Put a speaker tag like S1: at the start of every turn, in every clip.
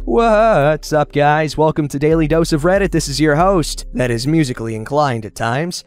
S1: What's up, guys? Welcome to Daily Dose of Reddit. This is your host, that is musically inclined at times,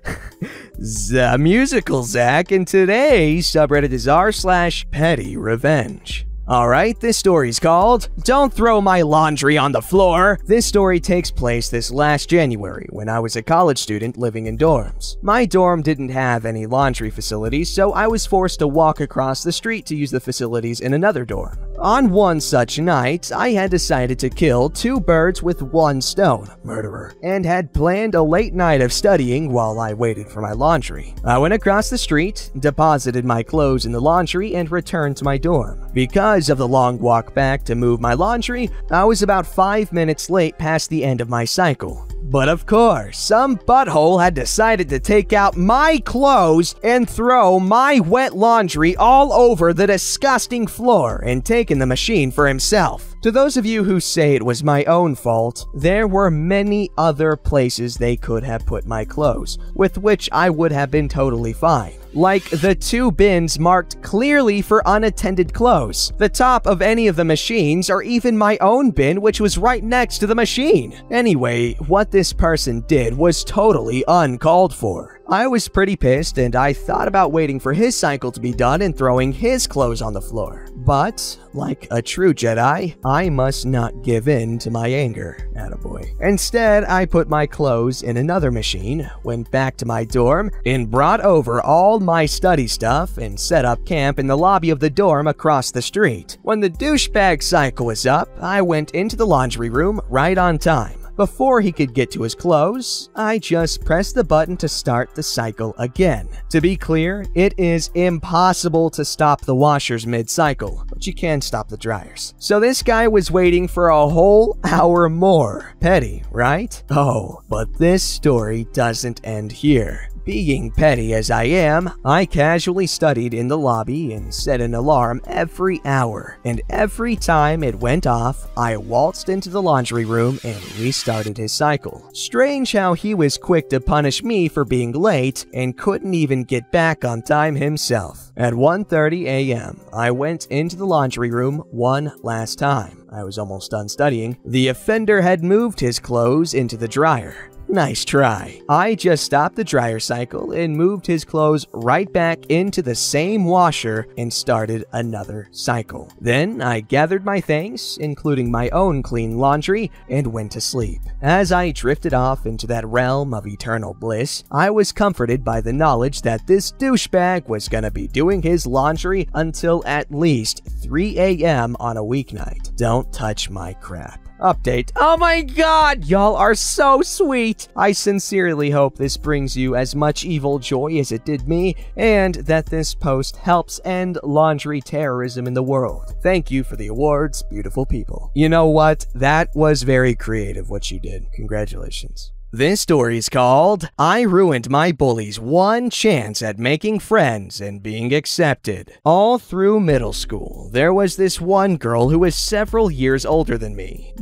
S1: the Musical Zach, and today's subreddit is r/PettyRevenge. Alright, this story's called Don't Throw My Laundry on the Floor. This story takes place this last January when I was a college student living in dorms. My dorm didn't have any laundry facilities, so I was forced to walk across the street to use the facilities in another dorm. On one such night, I had decided to kill two birds with one stone, murderer, and had planned a late night of studying while I waited for my laundry. I went across the street, deposited my clothes in the laundry, and returned to my dorm. Because of the long walk back to move my laundry, I was about 5 minutes late past the end of my cycle. But of course, some butthole had decided to take out my clothes and throw my wet laundry all over the disgusting floor and taken the machine for himself. To those of you who say it was my own fault, there were many other places they could have put my clothes, with which I would have been totally fine. Like the two bins marked clearly for unattended clothes, the top of any of the machines, or even my own bin, which was right next to the machine. Anyway, what this person did was totally uncalled for. I was pretty pissed, and I thought about waiting for his cycle to be done and throwing his clothes on the floor. But, like a true Jedi, I must not give in to my anger. Attaboy. Instead, I put my clothes in another machine, went back to my dorm, and brought over all my study stuff and set up camp in the lobby of the dorm across the street. When the douchebag cycle was up, I went into the laundry room right on time. Before he could get to his clothes, I just pressed the button to start the cycle again. To be clear, it is impossible to stop the washers mid-cycle, but you can stop the dryers. So this guy was waiting for a whole hour more. Petty, right? Oh, but this story doesn't end here. Being petty as I am, I casually studied in the lobby and set an alarm every hour, and every time it went off, I waltzed into the laundry room and restarted his cycle. Strange how he was quick to punish me for being late and couldn't even get back on time himself. At 1:30 a.m., I went into the laundry room one last time. I was almost done studying. The offender had moved his clothes into the dryer. Nice try. I just stopped the dryer cycle and moved his clothes right back into the same washer and started another cycle. Then I gathered my things, including my own clean laundry, and went to sleep. As I drifted off into that realm of eternal bliss, I was comforted by the knowledge that this douchebag was gonna be doing his laundry until at least 3 a.m. on a weeknight. Don't touch my crap. Update. Oh my god, y'all are so sweet. I sincerely hope this brings you as much evil joy as it did me, and that this post helps end laundry terrorism in the world. Thank you for the awards, beautiful people. You know what? That was very creative what you did. Congratulations. This story's called I Ruined My Bully's One Chance at Making Friends and Being Accepted. All through middle school, there was this one girl who was several years older than me,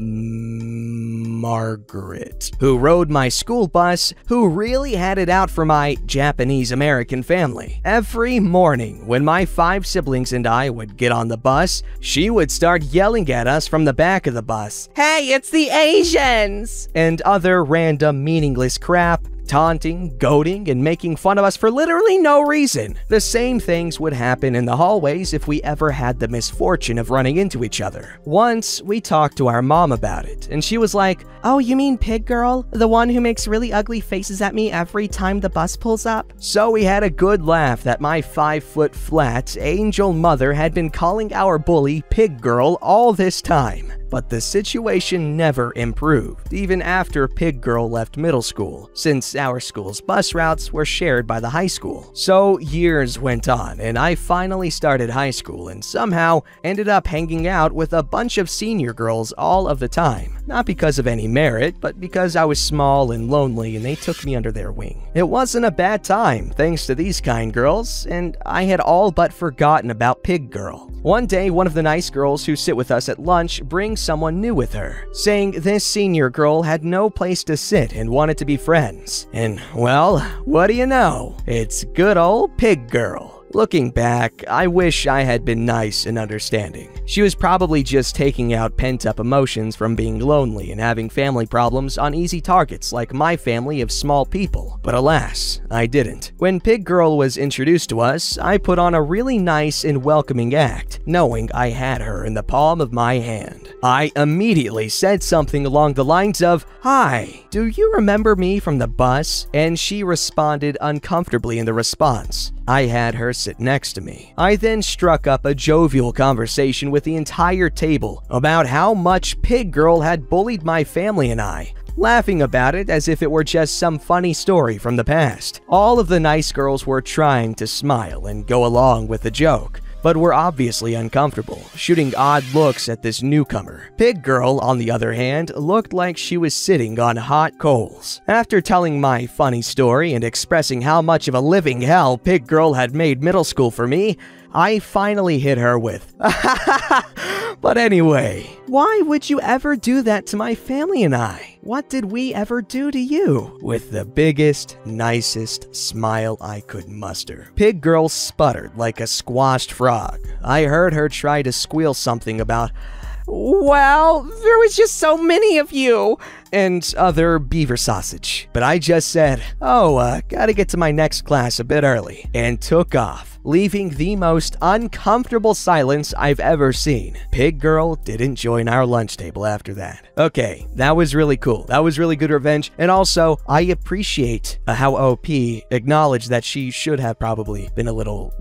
S1: Margaret, who rode my school bus, who really had it out for my Japanese-American family. Every morning, when my 5 siblings and I would get on the bus, she would start yelling at us from the back of the bus, "Hey, it's the Asians!" and other random meaningless crap, taunting, goading, and making fun of us for literally no reason. The same things would happen in the hallways if we ever had the misfortune of running into each other. Once, we talked to our mom about it, and she was like, "Oh, you mean Pig Girl? The one who makes really ugly faces at me every time the bus pulls up?" So we had a good laugh that my 5-foot-flat angel mother had been calling our bully Pig Girl all this time. But the situation never improved, even after Pig Girl left middle school, since our school's bus routes were shared by the high school. So years went on, and I finally started high school and somehow ended up hanging out with a bunch of senior girls all of the time. Not because of any merit, but because I was small and lonely and they took me under their wing. It wasn't a bad time, thanks to these kind girls, and I had all but forgotten about Pig Girl. One day, one of the nice girls who sit with us at lunch brings someone new with her, saying this senior girl had no place to sit and wanted to be friends. And, well, what do you know? It's good old Pig Girl. Looking back, I wish I had been nice and understanding. She was probably just taking out pent-up emotions from being lonely and having family problems on easy targets like my family of small people. But alas, I didn't. When Pig Girl was introduced to us, I put on a really nice and welcoming act, knowing I had her in the palm of my hand. I immediately said something along the lines of, "Hi, do you remember me from the bus?" And she responded uncomfortably in the response. I had her sit next to me. I then struck up a jovial conversation with the entire table about how much Pig Girl had bullied my family and I, laughing about it as if it were just some funny story from the past. All of the nice girls were trying to smile and go along with the joke, but were obviously uncomfortable, shooting odd looks at this newcomer. Pig Girl, on the other hand, looked like she was sitting on hot coals. After telling my funny story and expressing how much of a living hell Pig Girl had made middle school for me, I finally hit her with, "But anyway, why would you ever do that to my family and I? What did we ever do to you?" With the biggest, nicest smile I could muster. Pig Girl sputtered like a squashed frog. I heard her try to squeal something about, "Well, there was just so many of you," and other beaver sausage. But I just said, gotta get to my next class a bit early, and took off, leaving the most uncomfortable silence I've ever seen. Pig Girl didn't join our lunch table after that. Okay, that was really cool. That was really good revenge, and also, I appreciate how OP acknowledged that she should have probably been a little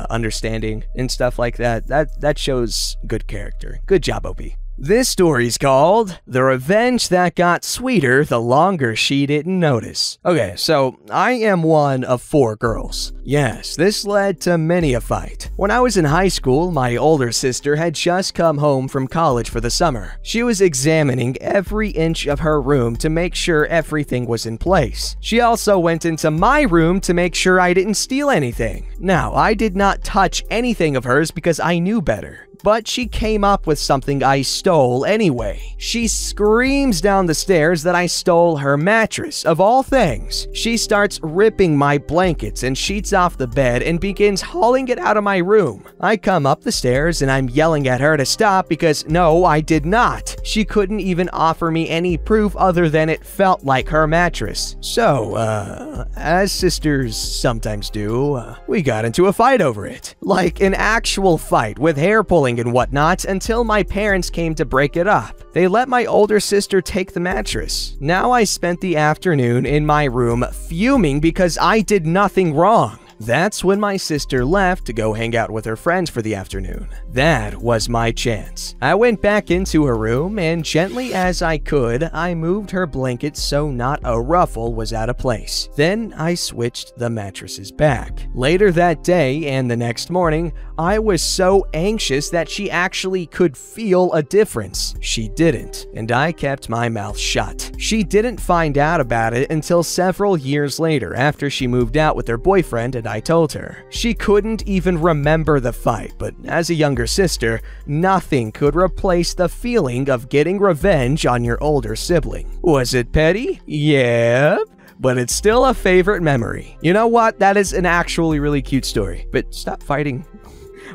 S1: understanding and stuff like that. That shows good character. Good job, OP. This story's called The Revenge That Got Sweeter the Longer She Didn't Notice. Okay, so I am one of 4 girls. Yes, this led to many a fight. When I was in high school, my older sister had just come home from college for the summer. She was examining every inch of her room to make sure everything was in place. She also went into my room to make sure I didn't steal anything. Now, I did not touch anything of hers because I knew better. But she came up with something I stole anyway. She screams down the stairs that I stole her mattress, of all things. She starts ripping my blankets and sheets off the bed and begins hauling it out of my room. I come up the stairs and I'm yelling at her to stop because no, I did not. She couldn't even offer me any proof other than it felt like her mattress. So, as sisters sometimes do, we got into a fight over it. Like an actual fight with hair pulling and whatnot until my parents came to break it up. They let my older sister take the mattress. Now I spent the afternoon in my room fuming because I did nothing wrong. That's when my sister left to go hang out with her friends for the afternoon. That was my chance. I went back into her room and gently as I could, I moved her blanket so not a ruffle was out of place. Then I switched the mattresses back. Later that day and the next morning, I was so anxious that she actually could feel a difference. She didn't, and I kept my mouth shut. She didn't find out about it until several years later after she moved out with her boyfriend and I told her. She couldn't even remember the fight, but as a younger sister, nothing could replace the feeling of getting revenge on your older sibling. Was it petty? Yep. But it's still a favorite memory. You know what? That is an actually really cute story. But stop fighting.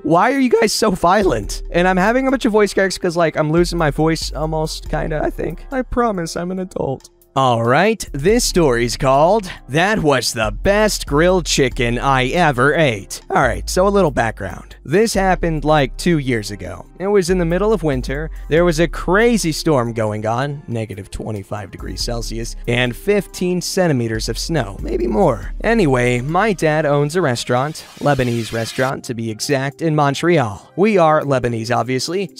S1: Why are you guys so violent? And I'm having a bunch of voice cracks because, like, I'm losing my voice almost, kinda, I think. I promise I'm an adult. Alright, this story's called That Was the Best Grilled Chicken I Ever Ate. Alright, so a little background. This happened like 2 years ago. It was in the middle of winter, there was a crazy storm going on, negative 25 degrees Celsius, and 15 centimeters of snow, maybe more. Anyway, my dad owns a restaurant, Lebanese restaurant to be exact, in Montreal. We are Lebanese, obviously.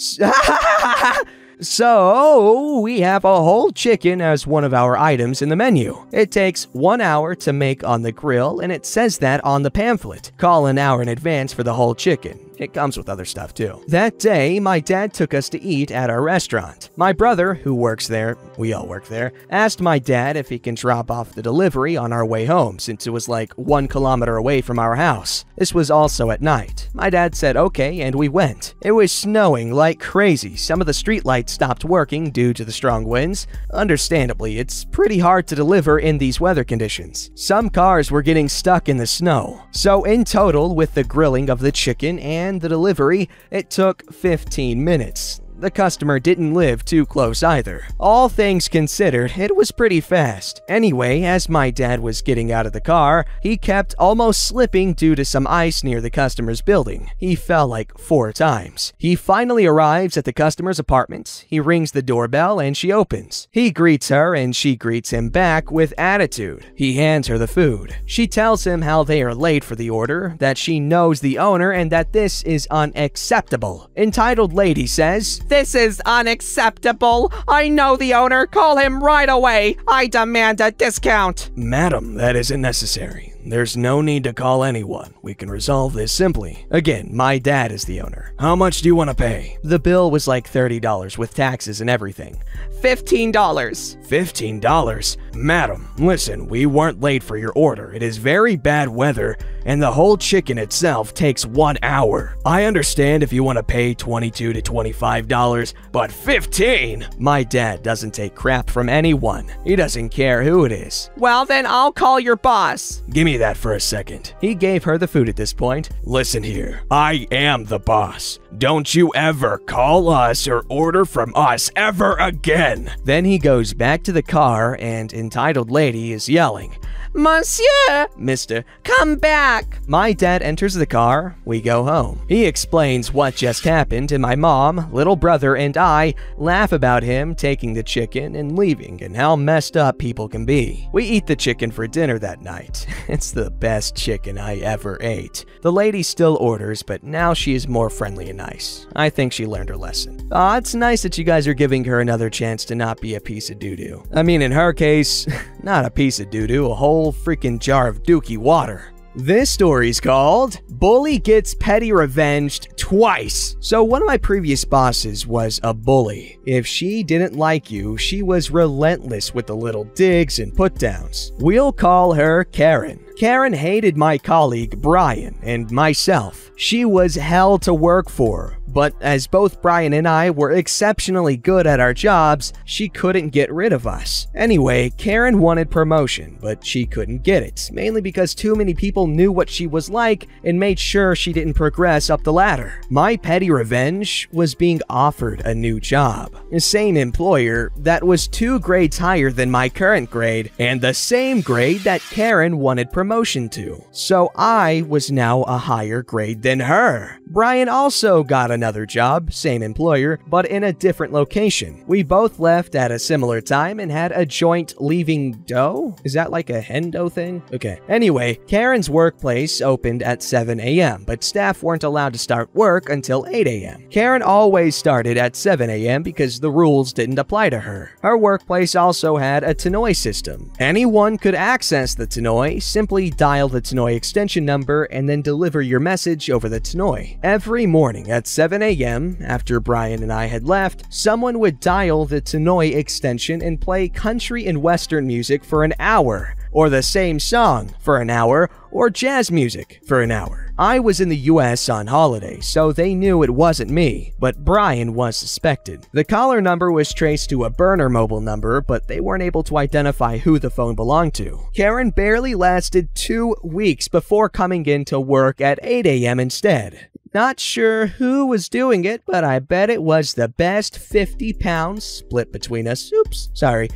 S1: So, we have a whole chicken as one of our items in the menu. It takes 1 hour to make on the grill, and it says that on the pamphlet. Call an hour in advance for the whole chicken. It comes with other stuff too. That day, my dad took us to eat at our restaurant. My brother, who works there, we all work there, asked my dad if he can drop off the delivery on our way home since it was like 1 kilometer away from our house. This was also at night. My dad said okay, and we went. It was snowing like crazy. Some of the streetlights stopped working due to the strong winds. Understandably, it's pretty hard to deliver in these weather conditions. Some cars were getting stuck in the snow. So in total, with the grilling of the chicken and the delivery, it took 15 minutes. The customer didn't live too close either. All things considered, it was pretty fast. Anyway, as my dad was getting out of the car, he kept almost slipping due to some ice near the customer's building. He fell like 4 times. He finally arrives at the customer's apartment. He rings the doorbell and she opens. He greets her and she greets him back with attitude. He hands her the food. She tells him how they are late for the order, that she knows the owner, and that this is unacceptable. Entitled lady says, "This is unacceptable. I know the owner. Call him right away. I demand a discount." "Madam, that isn't necessary. There's no need to call anyone. We can resolve this simply. Again, my dad is the owner. How much do you want to pay?" The bill was like $30 with taxes and everything. $15. $15? Madam, listen, we weren't late for your order. It is very bad weather, and the whole chicken itself takes 1 hour. I understand if you want to pay $22 to $25, but 15? My dad doesn't take crap from anyone. He doesn't care who it is. "Well, then I'll call your boss." "Give me that for a second." He gave her the food at this point. "Listen here, I am the boss. Don't you ever call us or order from us ever again." Then he goes back to the car and entitled lady is yelling, "Monsieur, Mister, come back." My dad enters the car. We go home. He explains what just happened, and my mom, little brother, and I laugh about him taking the chicken and leaving and how messed up people can be. We eat the chicken for dinner that night. It's the best chicken I ever ate. The lady still orders, but now she is more friendly and nice. I think she learned her lesson. It's nice that you guys are giving her another chance to not be a piece of doo-doo. I mean, in her case, not a piece of doo-doo, a whole freaking jar of dookie water. This story's called Bully Gets Petty Revenged Twice. So one of my previous bosses was a bully. If she didn't like you, she was relentless with the little digs and put-downs. We'll call her Karen. Karen hated my colleague Brian and myself. She was hell to work for. But as both Brian and I were exceptionally good at our jobs, she couldn't get rid of us. Anyway, Karen wanted promotion, but she couldn't get it, mainly because too many people knew what she was like and made sure she didn't progress up the ladder. My petty revenge was being offered a new job. The same employer that was 2 grades higher than my current grade, and the same grade that Karen wanted promotion to. So I was now a higher grade than her. Brian also got another job, same employer, but in a different location. We both left at a similar time and had a joint leaving dough? Is that like a hendo thing? Okay. Anyway, Karen's workplace opened at 7 a.m., but staff weren't allowed to start work until 8 a.m. Karen always started at 7 a.m. because the rules didn't apply to her. Her workplace also had a tannoy system. Anyone could access the tannoy, simply dial the tannoy extension number and then deliver your message over the tannoy. Every morning at 7 a.m., after Brian and I had left, someone would dial the tannoy extension and play country and western music for an hour, or the same song for an hour, or jazz music for an hour. I was in the US on holiday, so they knew it wasn't me, but Brian was suspected. The caller number was traced to a burner mobile number, but they weren't able to identify who the phone belonged to. Karen barely lasted 2 weeks before coming in to work at 8 a.m. instead. Not sure who was doing it, but I bet it was the best 50 pounds split between us.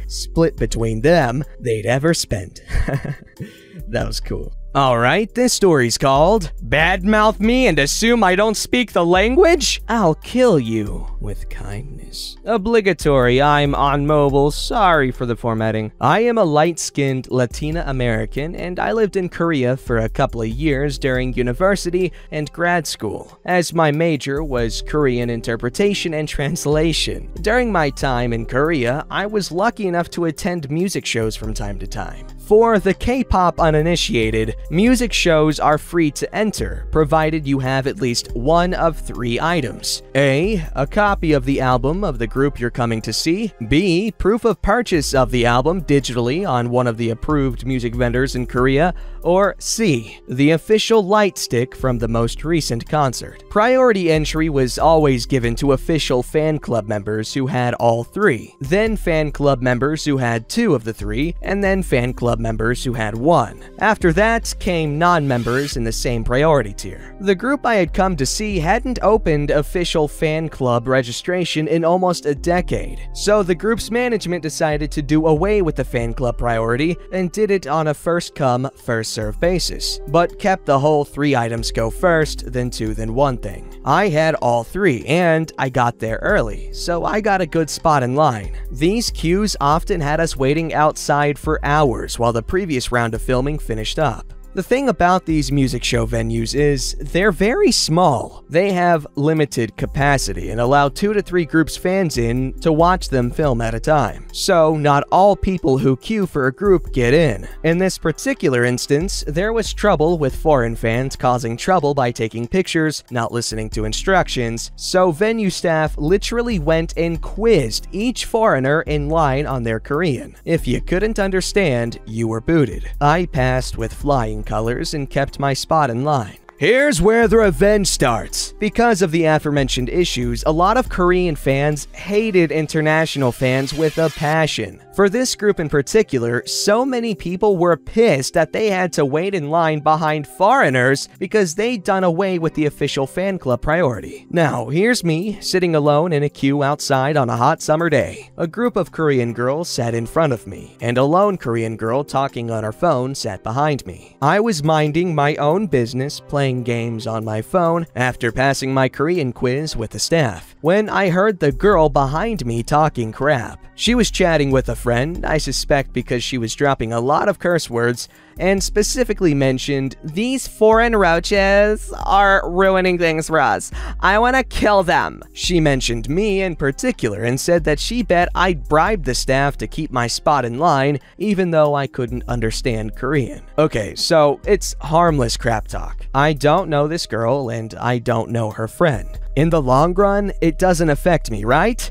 S1: Split between them they'd ever spent. That was cool. Alright, this story's called Badmouth Me and Assume I Don't Speak the Language? I'll kill you with kindness. Obligatory, I'm on mobile, sorry for the formatting. I am a light-skinned Latina American and I lived in Korea for a couple of years during university and grad school, as my major was Korean interpretation and translation. During my time in Korea, I was lucky enough to attend music shows from time to time. For the K-pop uninitiated, music shows are free to enter, provided you have at least one of three items. A copy of the album of the group you're coming to see. B, proof of purchase of the album digitally on one of the approved music vendors in Korea. Or C, the official light stick from the most recent concert. Priority entry was always given to official fan club members who had all three, then fan club members who had two of the three, and then fan club members who had one. After that came non-members in the same priority tier. The group I had come to see hadn't opened official fan club registration in almost a decade, so the group's management decided to do away with the fan club priority and did it on a first-come, first-served basis, but kept the whole 3 items go first, then 2, then 1 thing. I had all 3, and I got there early, so I got a good spot in line. These queues often had us waiting outside for hours while the previous round of filming finished up. The thing about these music show venues is they're very small. They have limited capacity and allow 2 to 3 groups fans in to watch them film at a time. So not all people who queue for a group get in. In this particular instance, there was trouble with foreign fans causing trouble by taking pictures, not listening to instructions, so venue staff literally went and quizzed each foreigner in line on their Korean. If you couldn't understand, you were booted. I passed with flying colors and kept my spot in line. Here's where the revenge starts. Because of the aforementioned issues, a lot of Korean fans hated international fans with a passion. For this group in particular, so many people were pissed that they had to wait in line behind foreigners because they'd done away with the official fan club priority. Now, here's me, sitting alone in a queue outside on a hot summer day. A group of Korean girls sat in front of me, and a lone Korean girl talking on her phone sat behind me. I was minding my own business, playing games on my phone after passing my Korean quiz with the staff, when I heard the girl behind me talking crap. She was chatting with a friend, I suspect because she was dropping a lot of curse words, and specifically mentioned, "These foreign roaches are ruining things for us. I want to kill them." She mentioned me in particular and said that she bet I'd bribed the staff to keep my spot in line, even though I couldn't understand Korean. Okay, so it's harmless crap talk. I don't know this girl, and I don't know her friend. In the long run, it doesn't affect me, right?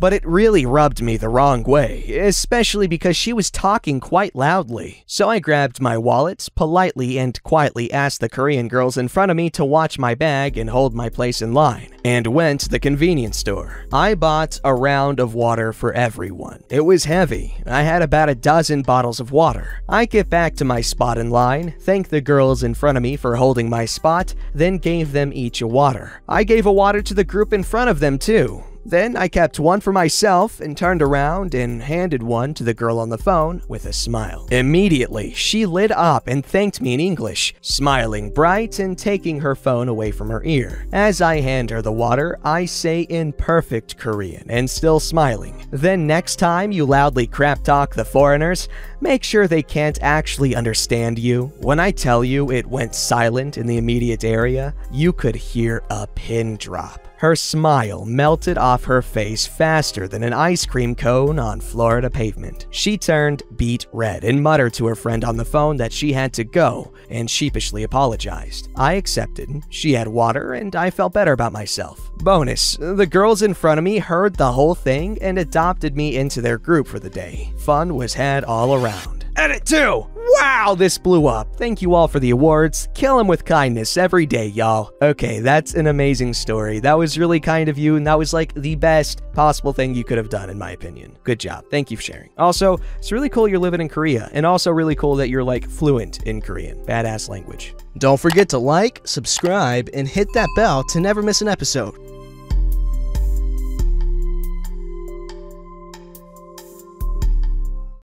S1: But it really rubbed me the wrong way, especially because she was talking quite loudly. So I grabbed my wallet, politely and quietly asked the Korean girls in front of me to watch my bag and hold my place in line, and went to the convenience store. I bought a round of water for everyone. It was heavy. I had about a dozen bottles of water. I get back to my spot in line, thanked the girls in front of me for holding my spot, then gave them each a water. I gave a water to the group in front of them too. Then I kept one for myself and turned around and handed one to the girl on the phone with a smile. Immediately, she lit up and thanked me in English, smiling bright and taking her phone away from her ear. As I hand her the water, I say in perfect Korean and still smiling, "Then next time you loudly crap talk the foreigners, make sure they can't actually understand you." When I tell you it went silent in the immediate area, you could hear a pin drop. Her smile melted off her face faster than an ice cream cone on Florida pavement. She turned beet red and muttered to her friend on the phone that she had to go and sheepishly apologized. I accepted. She had water and I felt better about myself. Bonus, the girls in front of me heard the whole thing and adopted me into their group for the day. Fun was had all around. Edit 2! Wow, this blew up. Thank you all for the awards. Kill them with kindness every day, y'all. Okay, that's an amazing story. That was really kind of you, and that was like the best possible thing you could have done, in my opinion. Good job. Thank you for sharing. Also, it's really cool you're living in Korea, and also really cool that you're like fluent in Korean. Badass language. Don't forget to like, subscribe, and hit that bell to never miss an episode.